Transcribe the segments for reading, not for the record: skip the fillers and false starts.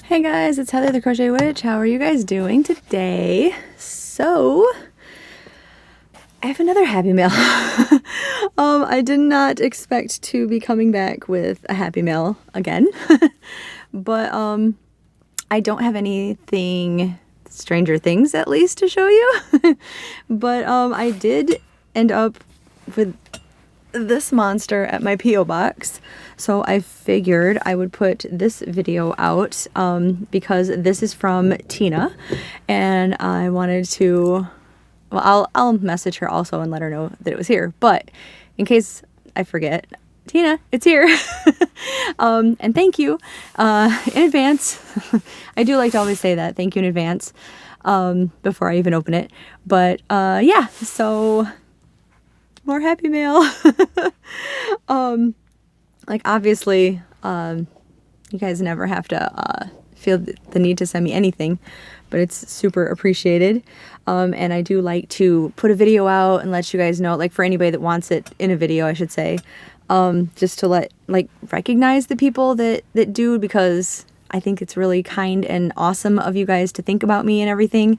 Hey guys, it's Heather the Crochet Witch. How are you guys doing today? So, I have another Happy Mail. I did not expect to be coming back with a Happy Mail again, but I don't have anything Stranger Things at least to show you. But I did end up with this monster at my P.O. box, so I figured I would put this video out because this is from Tina, and I wanted to, well, I'll message her also and let her know that it was here, but in case I forget, Tina, it's here. And thank you in advance. I do like to always say that, thank you in advance, before I even open it. But yeah, so more Happy Mail. Like obviously, you guys never have to feel the need to send me anything, but it's super appreciated. And I do like to put a video out and let you guys know, like for anybody that wants it in a video, I should say, just to recognize the people that do, because I think it's really kind and awesome of you guys to think about me and everything.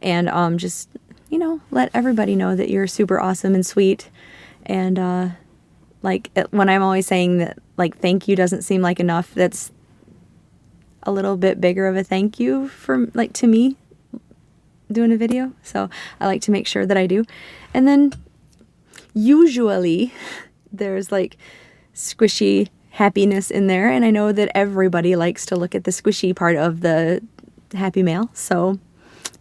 And just, you know, let everybody know that you're super awesome and sweet. And when I'm always saying that, like, thank you doesn't seem like enough, that's a little bit bigger of a thank you from, like, to me doing a video. So I like to make sure that I do. And then usually there's like squishy happiness in there, and I know that everybody likes to look at the squishy part of the Happy Mail, so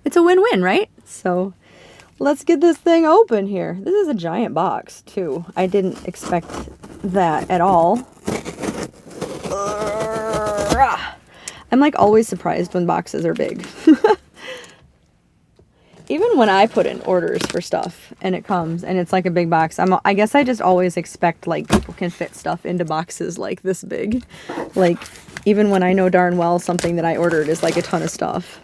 it's a win-win, right? So let's get this thing open here. This is a giant box too. I didn't expect that at all. I'm like always surprised when boxes are big. Even when I put in orders for stuff and it comes and it's like a big box, I guess I just always expect like people can fit stuff into boxes like this big. Like even when I know darn well something that I ordered is like a ton of stuff.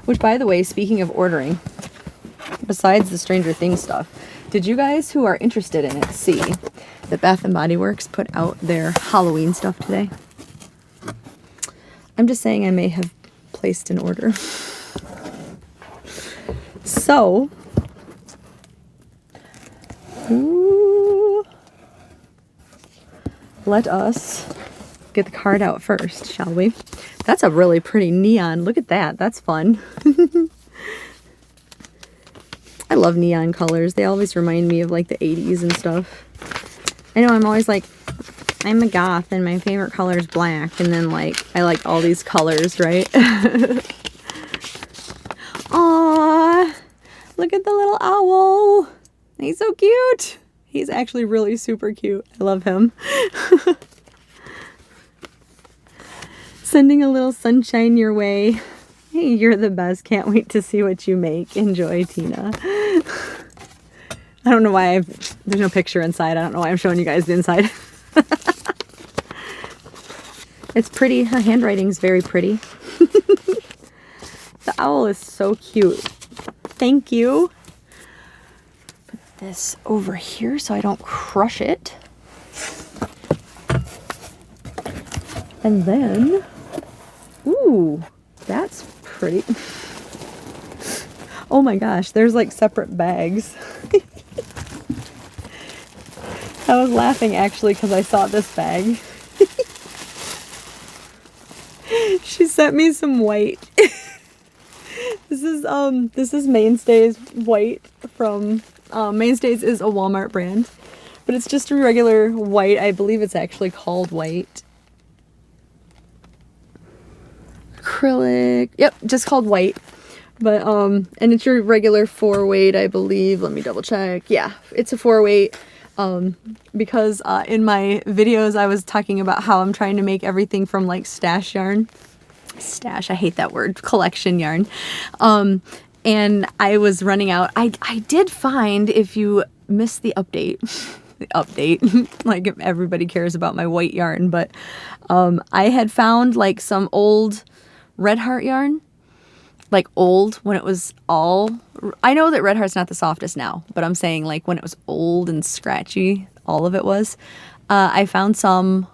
Which, by the way, speaking of ordering, besides the Stranger Things stuff, did you guys who are interested in it see that Bath & Body Works put out their Halloween stuff today? I'm just saying I may have placed an order. So, let us get the card out first, shall we? That's a really pretty neon. Look at that. That's fun. I love neon colors. They always remind me of like the 80s and stuff. I know I'm always like, I'm a goth and my favorite color is black. And then like, I like all these colors, right? Aww. Look at the little owl. He's so cute. He's actually really super cute. I love him. Sending a little sunshine your way. Hey, you're the best. Can't wait to see what you make. Enjoy, Tina. I don't know why there's no picture inside. I don't know why I'm showing you guys the inside. It's pretty. Her handwriting's very pretty. The owl is so cute. Thank you. Put this over here so I don't crush it. And then, ooh, that's pretty. Oh my gosh, there's like separate bags. I was laughing actually because I saw this bag. She sent me some white. This is Mainstays white from, Mainstays is a Walmart brand, but it's just a regular white. I believe it's actually called white. Acrylic. Yep, just called white. But, and it's your regular 4-weight, I believe. Let me double check. Yeah, it's a 4-weight. Because, in my videos, I was talking about how I'm trying to make everything from like stash yarn. Stash, I hate that word, collection yarn. And I was running out. I did find, if you missed the update, like if everybody cares about my white yarn, but I had found like some old Red Heart yarn, like old when it was all, I know that Red Heart's not the softest now, but I'm saying like when it was old and scratchy, all of it was. I found some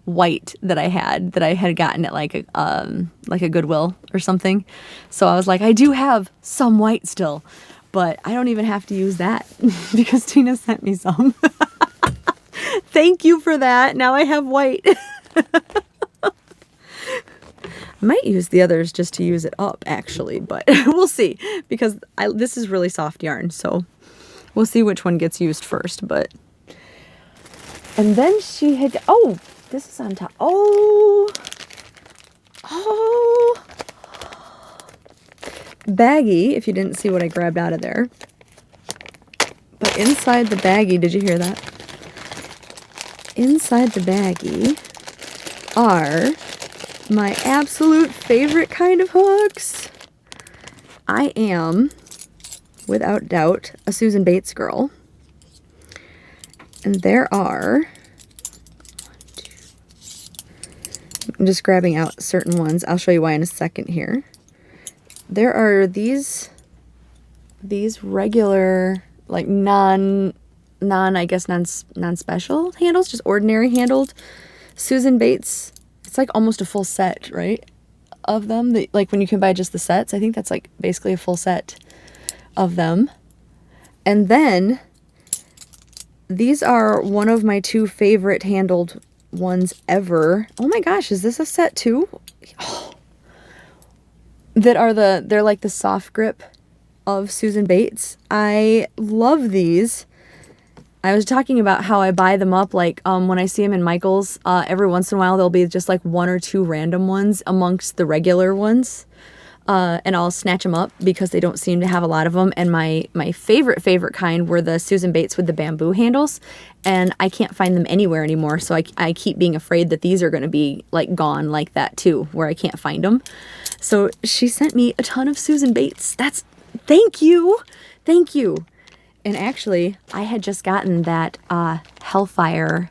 white that I had gotten at like a Goodwill or something. So I was like, I do have some white still, but I don't even have to use that because Tina sent me some. Thank you for that. Now I have white. I might use the others just to use it up actually, but we'll see because this is really soft yarn. So we'll see which one gets used first, but. And then she had, oh, this is on top. Oh, baggie, if you didn't see what I grabbed out of there. But inside the baggie, did you hear that? Inside the baggie are my absolute favorite kind of hooks. I am, without doubt, a Susan Bates girl. And there are, I'm just grabbing out certain ones. I'll show you why in a second here. There are these regular, like non-special handles, just ordinary handled Susan Bates. It's like almost a full set, right? Of them, like when you can buy just the sets, I think that's like basically a full set of them. And then these are one of my 2 favorite handled ones ever. Oh my gosh, is this a set too? Oh. They're like the soft grip of Susan Bates. I love these. I was talking about how I buy them up, like when I see them in Michael's, every once in a while there'll be just like 1 or 2 random ones amongst the regular ones. And I'll snatch them up because they don't seem to have a lot of them. And my favorite kind were the Susan Bates with the bamboo handles. And I can't find them anywhere anymore. So I keep being afraid that these are going to be like gone like that too, where I can't find them. So she sent me a ton of Susan Bates. Thank you. Thank you. And actually, I had just gotten that Hellfire,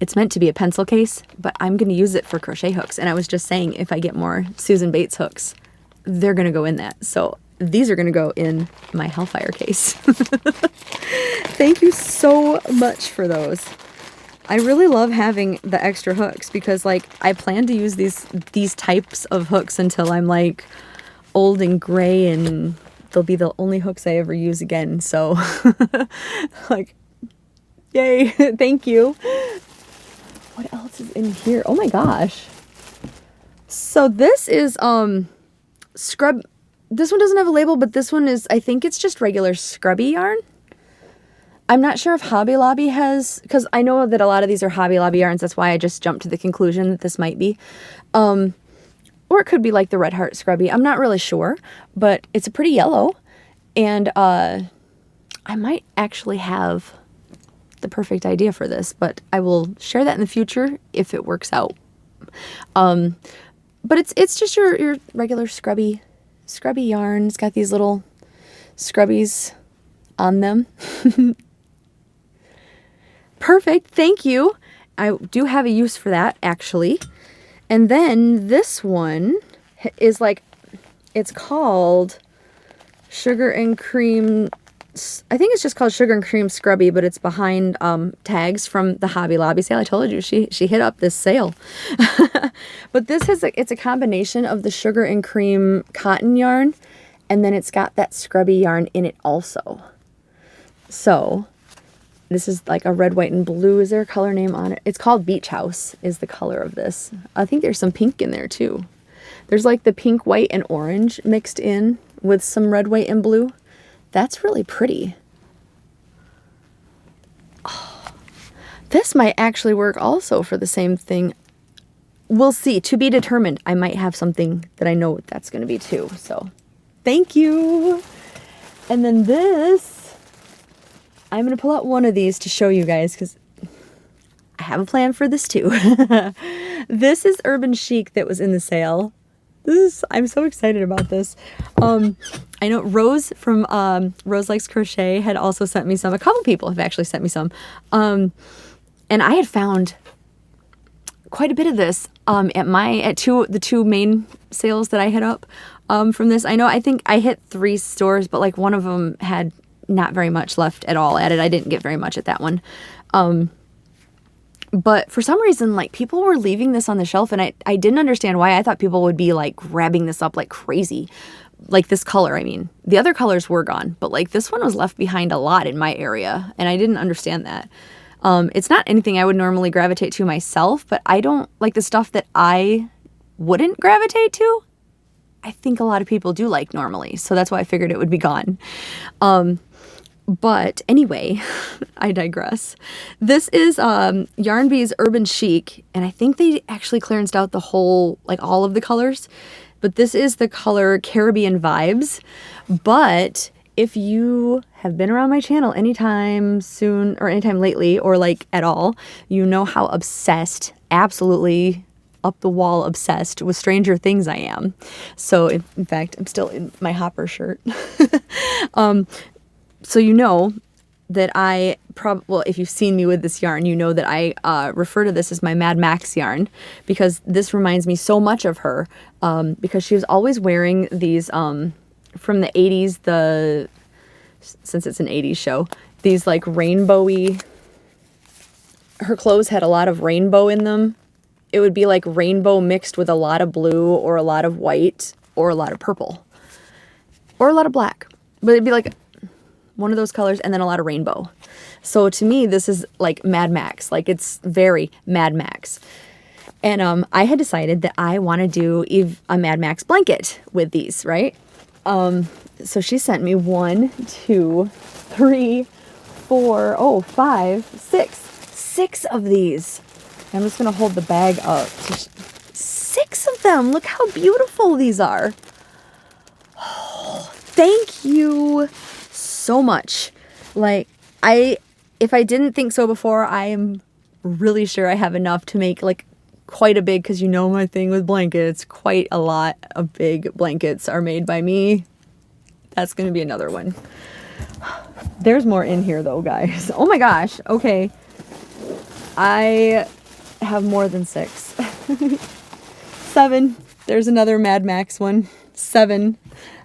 it's meant to be a pencil case, but I'm going to use it for crochet hooks. And I was just saying, if I get more Susan Bates hooks, they're going to go in that. So these are going to go in my Hellfire case. Thank you so much for those. I really love having the extra hooks because like I plan to use these types of hooks until I'm like old and gray and they'll be the only hooks I ever use again. So like, yay, thank you. What else is in here? Oh my gosh. So this is scrub. This one doesn't have a label, but this one is, I think it's just regular scrubby yarn. I'm not sure if Hobby Lobby has, because I know that a lot of these are Hobby Lobby yarns. That's why I just jumped to the conclusion that this might be. Or it could be like the Red Heart Scrubby. I'm not really sure, but it's a pretty yellow. And I might actually have the perfect idea for this, but I will share that in the future if it works out. But it's just your regular scrubby yarn. It's got these little scrubbies on them. Perfect, thank you. I do have a use for that actually. And then this one is like, it's called Sugar and Cream. I think it's just called Sugar and Cream Scrubby, but it's behind tags from the Hobby Lobby sale. I told you she hit up this sale. But this is it's a combination of the Sugar and Cream cotton yarn, and then it's got that scrubby yarn in it also. So this is like a red, white, and blue. Is there a color name on it? It's called Beach House is the color of this. I think there's some pink in there too. There's like the pink, white, and orange mixed in with some red, white, and blue. That's really pretty. Oh, this might actually work also for the same thing. We'll see. To be determined. I might have something that I know that's going to be too. So thank you. And then this, I'm going to pull out one of these to show you guys because I have a plan for this too. This is Urban Chic that was in the sale. I'm so excited about this. I know Rose from Rose Likes Crochet had also sent me some. A couple people have actually sent me some. And I had found quite a bit of this at the two main sales that I hit up from this. I think I hit 3 stores, but like one of them had not very much left at all at it. I didn't get very much at that one. But for some reason, like, people were leaving this on the shelf, and I didn't understand why. I thought people would be like grabbing this up like crazy. Like this color, I mean. The other colors were gone, but like this one was left behind a lot in my area, and I didn't understand that. It's not anything I would normally gravitate to myself, but I don't like the stuff that I wouldn't gravitate to. I think a lot of people do like normally, so that's why I figured it would be gone. But anyway, I digress. This is Yarn Bee's Urban Chic, and I think they actually clearanced out the whole, like all of the colors. But this is the color Caribbean Vibes. But if you have been around my channel anytime soon or anytime lately or like at all, you know how obsessed, absolutely up the wall obsessed with Stranger Things I am. So in fact, I'm still in my Hopper shirt. So you know that well, if you've seen me with this yarn, you know that I refer to this as my Mad Max yarn, because this reminds me so much of her, because she was always wearing these, from the 80s, since it's an 80s show, these like rainbowy, her clothes had a lot of rainbow in them. It would be like rainbow mixed with a lot of blue or a lot of white or a lot of purple or a lot of black, but it'd be like one of those colors and then a lot of rainbow. So to me, this is like Mad Max. Like, it's very Mad Max. And I had decided that I want to do a Mad Max blanket with these, right? So she sent me 1, 2, 3, 4, 5, 6. 6 of these. I'm just going to hold the bag up. 6 of them. Look how beautiful these are. Oh, thank you so much. Like, if I didn't think so before, I am really sure I have enough to make like quite a big, because you know my thing with blankets, quite a lot of big blankets are made by me. That's going to be another one. There's more in here though, guys. Oh my gosh. Okay. I have more than 6. 7. There's another Mad Max one. 7.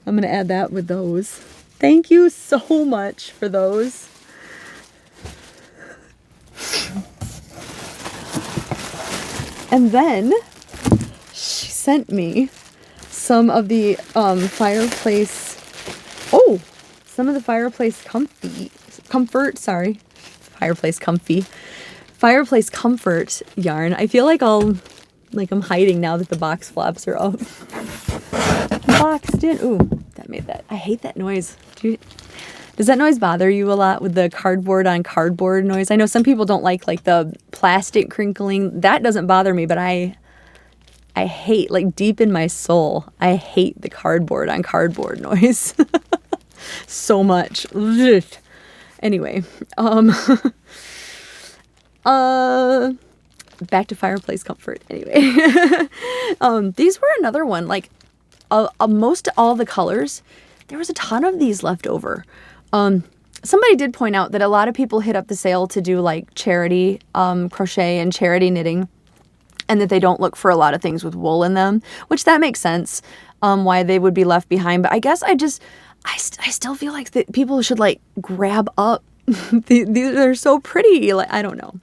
I'm going to add that with those. Thank you so much for those. And then she sent me some of the fireplace. Oh, some of the fireplace comfort yarn. I feel like I'm hiding now that the box flaps are up. Boxed in. Ooh, that made that. I hate that noise. Does that noise bother you a lot, with the cardboard on cardboard noise? I know some people don't like the plastic crinkling. That doesn't bother me, but I hate, like deep in my soul, I hate the cardboard on cardboard noise so much. Anyway, back to fireplace comfort. Anyway, these were another one. Like, most all the colors, there was a ton of these left over. Somebody did point out that a lot of people hit up the sale to do like charity crochet and charity knitting, and that they don't look for a lot of things with wool in them, which that makes sense, why they would be left behind. But I guess I still feel like that people should like grab up. They're so pretty. Like, I don't know.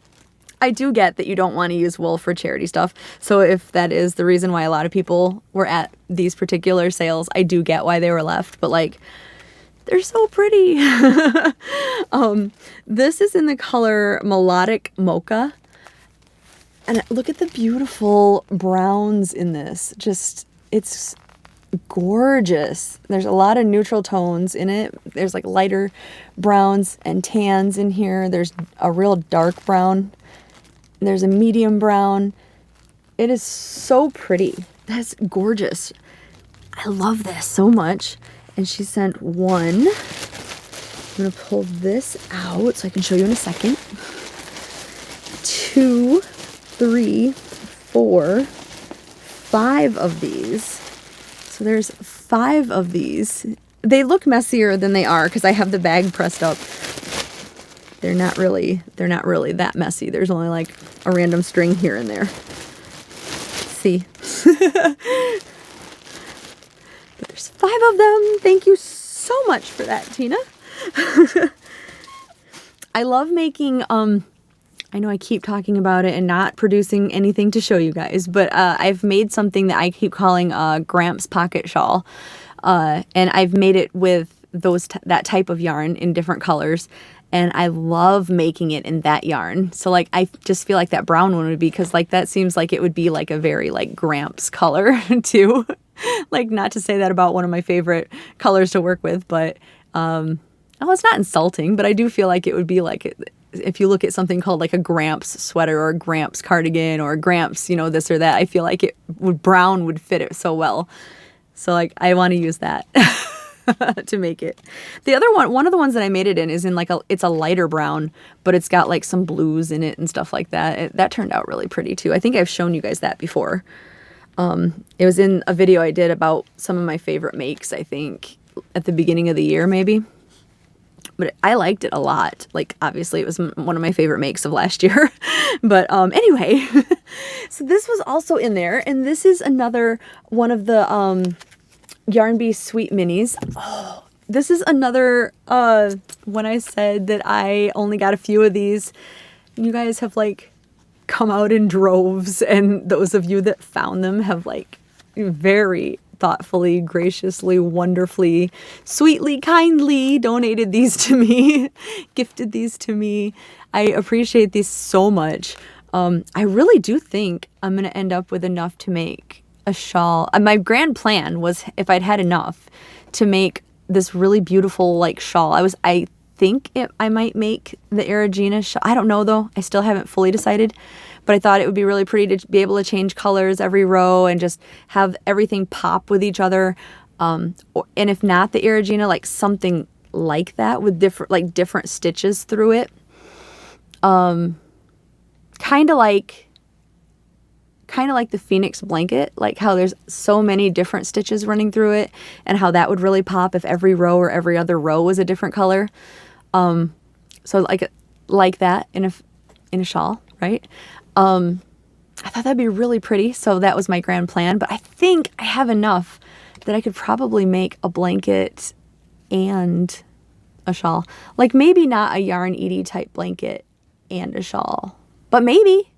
I do get that you don't want to use wool for charity stuff. So if that is the reason why a lot of people were at these particular sales, I do get why they were left. But like, they're so pretty. This is in the color Melodic Mocha. And look at the beautiful browns in this. Just, it's gorgeous. There's a lot of neutral tones in it. There's like lighter browns and tans in here. There's a real dark brown. There's a medium brown. It is so pretty. That's gorgeous. I love this so much. And she sent 1. I'm going to pull this out so I can show you in a second. 2, 3, 4, 5 of these. So there's 5 of these. They look messier than they are because I have the bag pressed up. They're not really that messy. There's only like a random string here and there. See? But there's 5 of them. Thank you so much for that, Tina. I love making I know I keep talking about it and not producing anything to show you guys, but I've made something that I keep calling Gramps Pocket Shawl. And I've made it with that type of yarn in different colors. And I love making it in that yarn. So like, I just feel like that brown one would be, because like that seems like it would be like a very like Gramps color too. Like, not to say that about one of my favorite colors to work with, but oh, it's not insulting, but I do feel like it would be like, if you look at something called like a Gramps sweater or a Gramps cardigan or a Gramps, you know, this or that, I feel like brown would fit it so well. So like, I want to use that to make it. The other one of the ones that I made it in is in like it's a lighter brown, but it's got like some blues in it and stuff like that. That turned out really pretty too. I think I've shown you guys that before. It was in a video I did about some of my favorite makes, I think at the beginning of the year, maybe. But I liked it a lot. Like, obviously it was one of my favorite makes of last year. But anyway, so this was also in there. And this is another one of the Yarn Bee Sweet Minis. Oh, this is another, when I said that I only got a few of these, you guys have like come out in droves. And those of you that found them have like very thoughtfully, graciously, wonderfully, sweetly, kindly donated these to me, gifted these to me. I appreciate these so much. I really do think I'm going to end up with enough to make a shawl. My grand plan was, if I'd had enough, to make this really beautiful like shawl. I think I might make the Erigena shawl. I don't know though. I still haven't fully decided. But I thought it would be really pretty to be able to change colors every row and just have everything pop with each other. And if not the Erigena, like something like that with different stitches through it. Kind of like the Phoenix blanket, like how there's so many different stitches running through it, and how that would really pop if every row or every other row was a different color. So like that in a shawl, right? I thought that'd be really pretty. So that was my grand plan, but I think I have enough that I could probably make a blanket and a shawl. Like maybe not a Yarn Edie type blanket and a shawl, but maybe.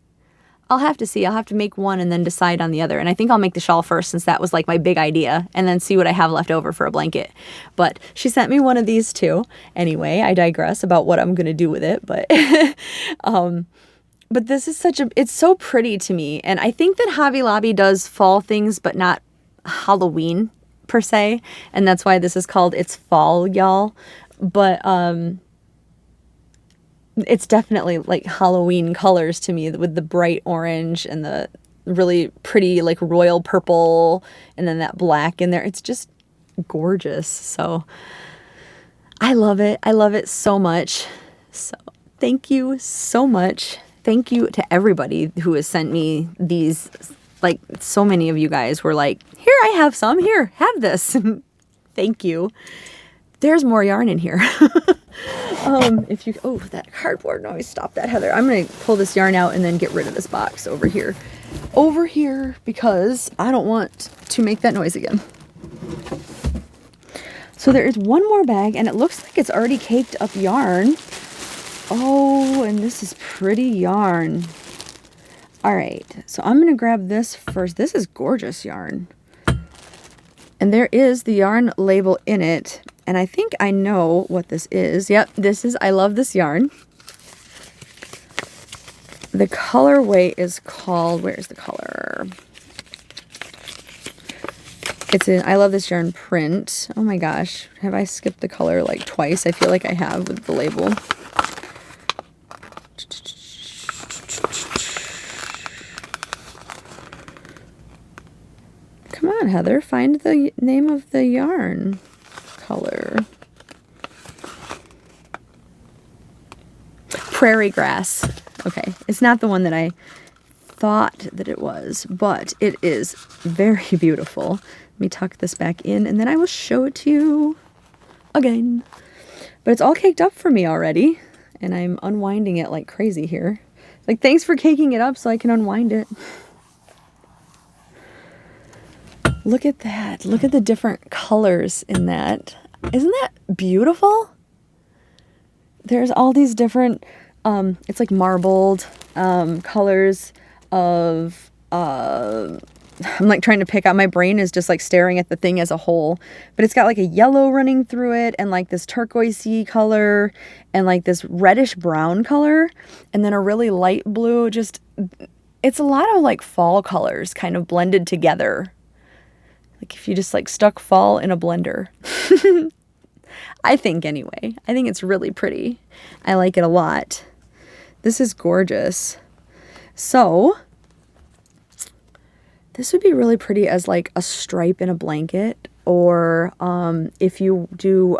I'll have to see. I'll have to make one and then decide on the other. And I think I'll make the shawl first, since that was like my big idea, and then see what I have left over for a blanket. But she sent me one of these too. Anyway, I digress about what I'm going to do with it, but but this is it's so pretty to me. And I think that Hobby Lobby does fall things, but not Halloween per se. And that's why this is called It's Fall, y'all. But it's definitely like Halloween colors to me, with the bright orange and the really pretty like royal purple and then that black in there. It's just gorgeous. So I love it. I love it so much. So thank you so much. Thank you to everybody who has sent me these. Like, so many of you guys were like, here, I have some. Here, have this. Thank you. There's more yarn in here. Oh, that cardboard noise. Stop that, Heather. I'm going to pull this yarn out and then get rid of this box over here. Over here, because I don't want to make that noise again. So there is one more bag, and it looks like it's already caked up yarn. Oh, and this is pretty yarn. All right, so I'm going to grab this first. This is gorgeous yarn. And there is the yarn label in it. And I think I know what this is. Yep, I love this yarn. The colorway is called, where's the color? I love this yarn print. Oh my gosh, have I skipped the color like twice? I feel like I have with the label. Come on, Heather, find the name of the yarn color. Prairie grass. Okay, it's not the one that I thought that it was, but it is very beautiful. Let me tuck this back in, and then I will show it to you again. But it's all caked up for me already, and I'm unwinding it like crazy here. Like, thanks for caking it up so I can unwind it. Look at that. Look at the different colors in that. Isn't that beautiful? There's all these different It's like marbled colors of, I'm like trying to pick out, my brain is just like staring at the thing as a whole, but it's got like a yellow running through it and like this turquoisey color and like this reddish brown color and then a really light blue. Just, it's a lot of like fall colors kind of blended together. Like if you just like stuck fall in a blender. I think anyway. I think it's really pretty. I like it a lot. This is gorgeous. So this would be really pretty as like a stripe in a blanket, or if you do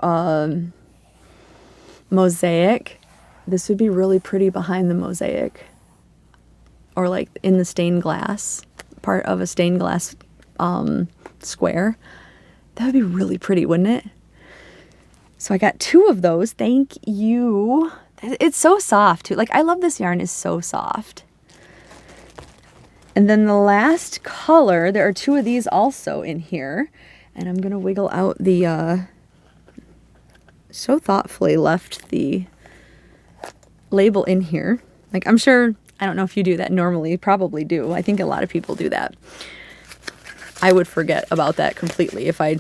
mosaic, this would be really pretty behind the mosaic, or like in the stained glass, part of a stained glass square. That would be really pretty, wouldn't it? So I got 2 of those. Thank you. It's so soft too. Like I love this yarn, is so soft. And then the last color, there are 2 of these also in here. And I'm going to wiggle out the, so thoughtfully left the label in here. Like I'm sure, I don't know if you do that normally, you probably do. I think a lot of people do that. I would forget about that completely if I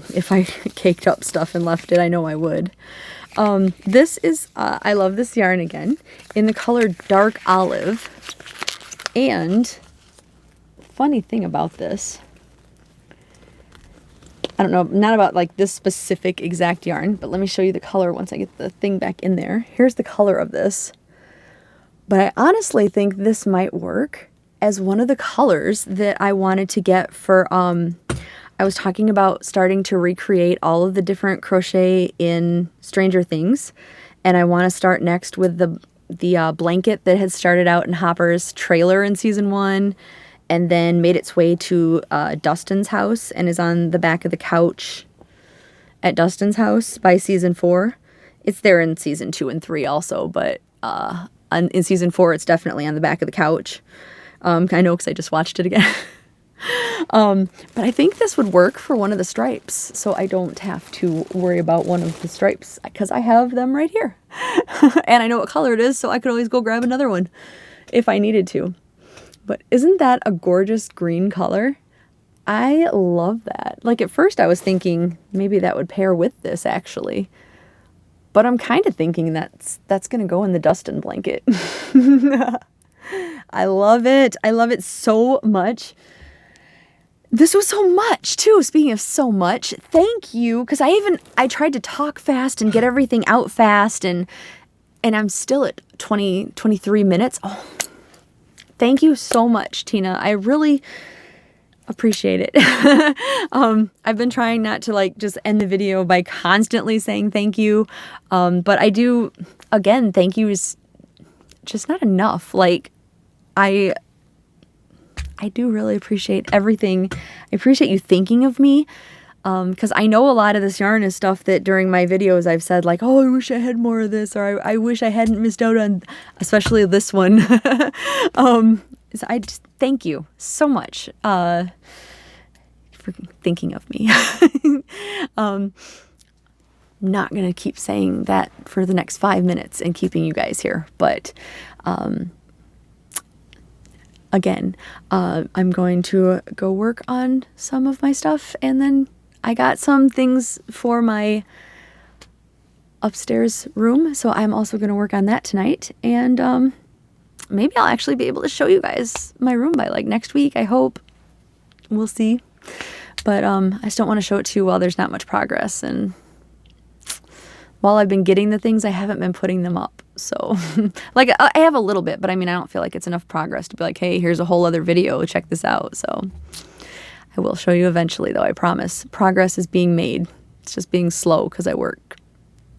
caked up stuff and left it. I know I would. This is, I love this yarn again, in the color dark olive. And funny thing about this, I don't know, not about like this specific exact yarn, but let me show you the color once I get the thing back in there. Here's the color of this. But I honestly think this might work as one of the colors that I wanted to get for, I was talking about starting to recreate all of the different crochet in Stranger Things. And I want to start next with the blanket that had started out in Hopper's trailer in season 1. And then made its way to Dustin's house and is on the back of the couch at Dustin's house by season 4. It's there in season 2 and 3 also, but in season 4 it's definitely on the back of the couch. I know because I just watched it again. But I think this would work for one of the stripes, so I don't have to worry about one of the stripes because I have them right here. And I know what color it is, so I could always go grab another one if I needed to. But isn't that a gorgeous green color? I love that. Like at first I was thinking maybe that would pair with this actually. But I'm kind of thinking that's going to go in the Dustin blanket. I love it. I love it so much. This was so much too. Speaking of so much, thank you. Because I tried to talk fast and get everything out fast and I'm still at 23 minutes. Oh, thank you so much, Tina. I really appreciate it. I've been trying not to like just end the video by constantly saying thank you. But I do, again, thank you is just not enough. Like I do really appreciate everything. I appreciate you thinking of me. Because I know a lot of this yarn is stuff that during my videos I've said like, oh, I wish I had more of this, or I wish I hadn't missed out on, especially this one. So I just thank you so much for thinking of me. Not going to keep saying that for the next 5 minutes and keeping you guys here, but again, I'm going to go work on some of my stuff, and then I got some things for my upstairs room, so I'm also going to work on that tonight, and maybe I'll actually be able to show you guys my room by like next week, I hope. We'll see. But I just don't want to show it to you while there's not much progress, and while I've been getting the things, I haven't been putting them up. So like I have a little bit, but I mean, I don't feel like it's enough progress to be like, hey, here's a whole other video, check this out. So I will show you eventually, though, I promise. Progress is being made. It's just being slow because I work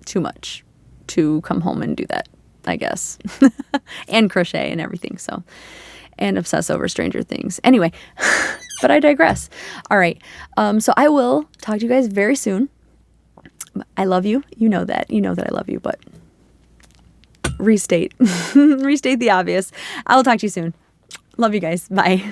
too much to come home and do that, I guess. And crochet and everything, so. And obsess over Stranger Things. Anyway, but I digress. All right, so I will talk to you guys very soon. I love you. You know that. You know that I love you, but restate. Restate the obvious. I will talk to you soon. Love you guys. Bye.